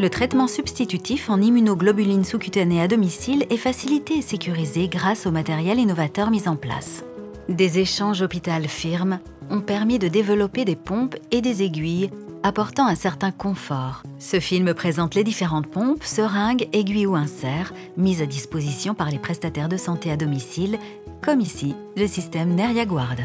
Le traitement substitutif en immunoglobulines sous-cutanées à domicile est facilité et sécurisé grâce au matériel innovateur mis en place. Des échanges hôpital-firme ont permis de développer des pompes et des aiguilles apportant un certain confort. Ce film présente les différentes pompes, seringues, aiguilles ou inserts mises à disposition par les prestataires de santé à domicile, comme ici le système NeriaGuard.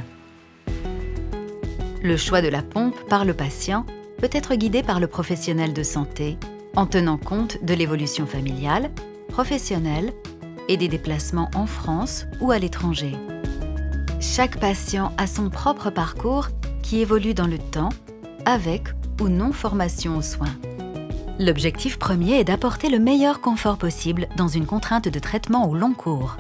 Le choix de la pompe par le patient peut être guidé par le professionnel de santé en tenant compte de l'évolution familiale, professionnelle et des déplacements en France ou à l'étranger. Chaque patient a son propre parcours qui évolue dans le temps, avec ou non formation aux soins. L'objectif premier est d'apporter le meilleur confort possible dans une contrainte de traitement au long cours.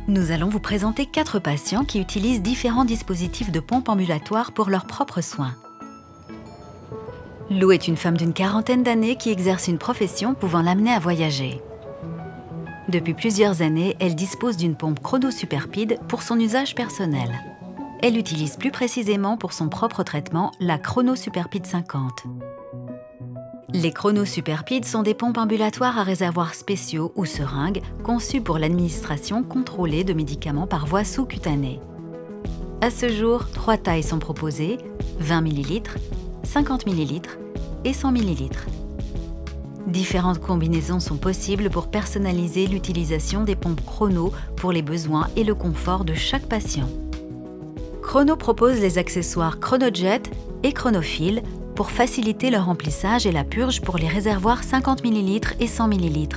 Nous allons vous présenter 4 patients qui utilisent différents dispositifs de pompe ambulatoire pour leurs propres soins. Lou est une femme d'une quarantaine d'années qui exerce une profession pouvant l'amener à voyager. Depuis plusieurs années, elle dispose d'une pompe Chrono Superpid pour son usage personnel. Elle utilise plus précisément pour son propre traitement la Chrono Superpid 50. Les Chrono Superpid sont des pompes ambulatoires à réservoirs spéciaux ou seringues conçues pour l'administration contrôlée de médicaments par voie sous-cutanée. À ce jour, 3 tailles sont proposées, 20 ml, 50 ml et 100 ml. Différentes combinaisons sont possibles pour personnaliser l'utilisation des pompes Chrono pour les besoins et le confort de chaque patient. Chrono propose les accessoires ChronoJet et ChronoFill pour faciliter le remplissage et la purge pour les réservoirs 50 ml et 100 ml.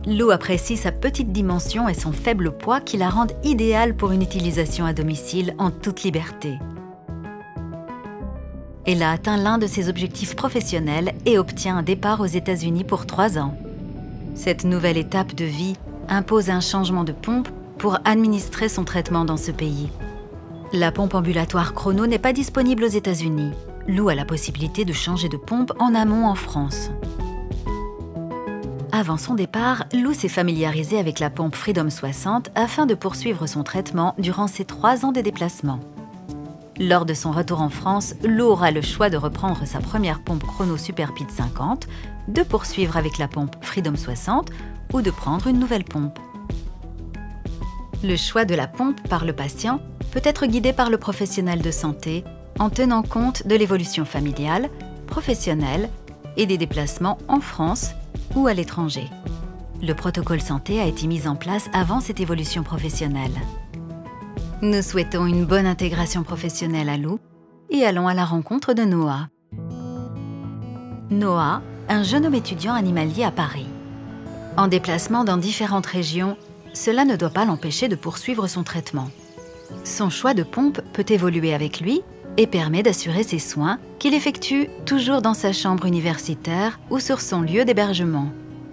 Lou apprécie sa petite dimension et son faible poids qui la rendent idéale pour une utilisation à domicile en toute liberté. Elle a atteint l'un de ses objectifs professionnels et obtient un départ aux États-Unis pour 3 ans. Cette nouvelle étape de vie impose un changement de pompe pour administrer son traitement dans ce pays. La pompe ambulatoire Chrono n'est pas disponible aux États-Unis. Lou a la possibilité de changer de pompe en amont en France. Avant son départ, Lou s'est familiarisée avec la pompe Freedom 60 afin de poursuivre son traitement durant ses 3 ans de déplacement. Lors de son retour en France, Lou aura le choix de reprendre sa première pompe Chrono Superpid 50, de poursuivre avec la pompe Freedom 60 ou de prendre une nouvelle pompe. Le choix de la pompe par le patient peut être guidé par le professionnel de santé en tenant compte de l'évolution familiale, professionnelle et des déplacements en France ou à l'étranger. Le protocole santé a été mis en place avant cette évolution professionnelle. Nous souhaitons une bonne intégration professionnelle à Lou et allons à la rencontre de Noah. Noah, un jeune homme étudiant animalier à Paris. En déplacement dans différentes régions, cela ne doit pas l'empêcher de poursuivre son traitement. Son choix de pompe peut évoluer avec lui et permet d'assurer ses soins qu'il effectue toujours dans sa chambre universitaire ou sur son lieu d'hébergement.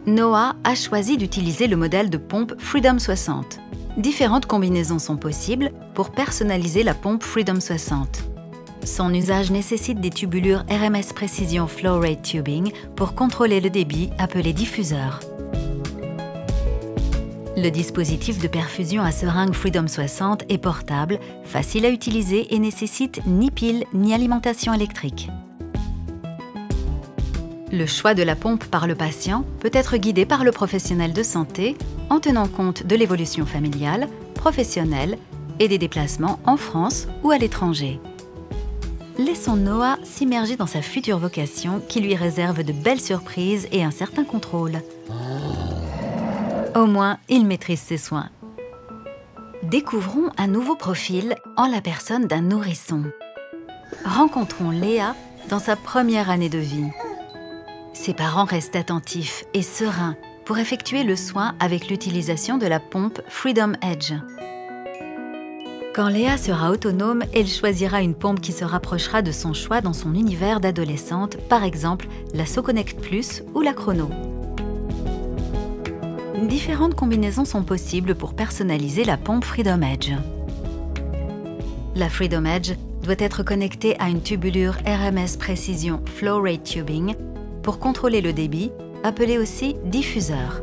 Noah a choisi d'utiliser le modèle de pompe Freedom 60. Différentes combinaisons sont possibles pour personnaliser la pompe Freedom 60. Son usage nécessite des tubulures RMS Precision Flow Rate Tubing pour contrôler le débit appelé diffuseur. Le dispositif de perfusion à seringue Freedom 60 est portable, facile à utiliser et nécessite ni pile ni alimentation électrique. Le choix de la pompe par le patient peut être guidé par le professionnel de santé en tenant compte de l'évolution familiale, professionnelle et des déplacements en France ou à l'étranger. Laissons Noah s'immerger dans sa future vocation qui lui réserve de belles surprises et un certain contrôle. Au moins, il maîtrise ses soins. Découvrons un nouveau profil en la personne d'un nourrisson. Rencontrons Léa dans sa première année de vie. Ses parents restent attentifs et sereins pour effectuer le soin avec l'utilisation de la pompe Freedom Edge. Quand Léa sera autonome, elle choisira une pompe qui se rapprochera de son choix dans son univers d'adolescente, par exemple la SoConnect Plus ou la Chrono. Différentes combinaisons sont possibles pour personnaliser la pompe Freedom Edge. La Freedom Edge doit être connectée à une tubulure RMS Precision Flow Rate Tubing pour contrôler le débit, appelé aussi diffuseur.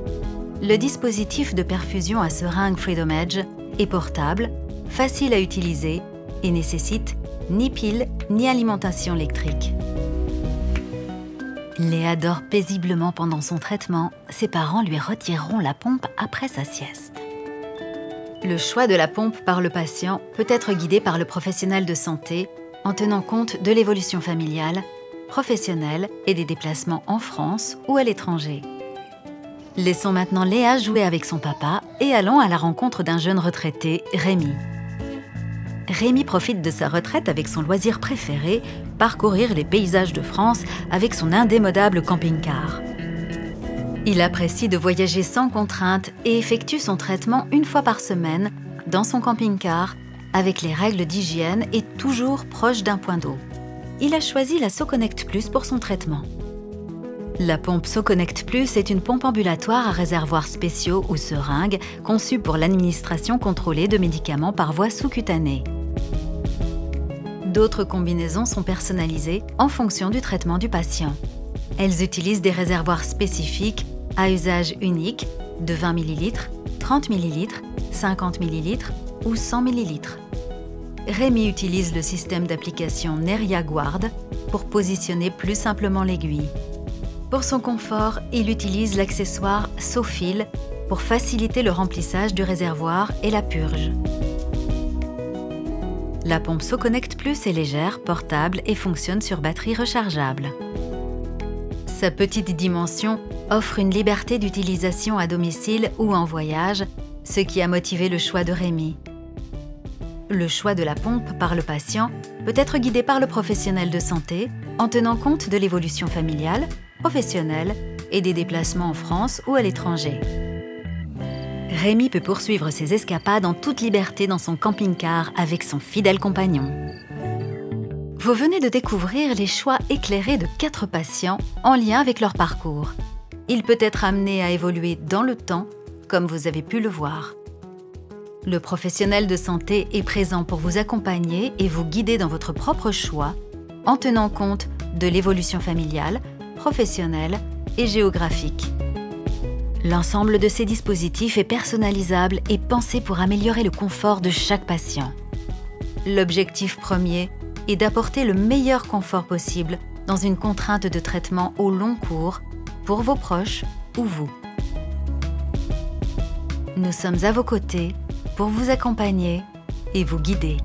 Le dispositif de perfusion à seringue Freedom Edge est portable, facile à utiliser et nécessite ni pile ni alimentation électrique. Léa dort paisiblement pendant son traitement. Ses parents lui retireront la pompe après sa sieste. Le choix de la pompe par le patient peut être guidé par le professionnel de santé en tenant compte de l'évolution familiale, professionnelle et des déplacements en France ou à l'étranger. Laissons maintenant Léa jouer avec son papa et allons à la rencontre d'un jeune retraité, Rémi. Rémi profite de sa retraite avec son loisir préféré, parcourir les paysages de France avec son indémodable camping-car. Il apprécie de voyager sans contrainte et effectue son traitement une fois par semaine dans son camping-car avec les règles d'hygiène et toujours proche d'un point d'eau. Il a choisi la SoConnect Plus pour son traitement. La pompe SoConnect Plus est une pompe ambulatoire à réservoirs spéciaux ou seringues conçue pour l'administration contrôlée de médicaments par voie sous-cutanée. D'autres combinaisons sont personnalisées en fonction du traitement du patient. Elles utilisent des réservoirs spécifiques à usage unique de 20 ml, 30 ml, 50 ml ou 100 ml. Rémi utilise le système d'application Neria Guard pour positionner plus simplement l'aiguille. Pour son confort, il utilise l'accessoire SoFill pour faciliter le remplissage du réservoir et la purge. La pompe SoConnect Plus est légère, portable et fonctionne sur batterie rechargeable. Sa petite dimension offre une liberté d'utilisation à domicile ou en voyage, ce qui a motivé le choix de Rémi. Le choix de la pompe par le patient peut être guidé par le professionnel de santé en tenant compte de l'évolution familiale, professionnelle et des déplacements en France ou à l'étranger. Rémi peut poursuivre ses escapades en toute liberté dans son camping-car avec son fidèle compagnon. Vous venez de découvrir les choix éclairés de 4 patients en lien avec leur parcours. Il peut être amené à évoluer dans le temps, comme vous avez pu le voir. Le professionnel de santé est présent pour vous accompagner et vous guider dans votre propre choix, en tenant compte de l'évolution familiale, professionnelle et géographique. L'ensemble de ces dispositifs est personnalisable et pensé pour améliorer le confort de chaque patient. L'objectif premier est d'apporter le meilleur confort possible dans une contrainte de traitement au long cours pour vos proches ou vous. Nous sommes à vos côtés pour vous accompagner et vous guider.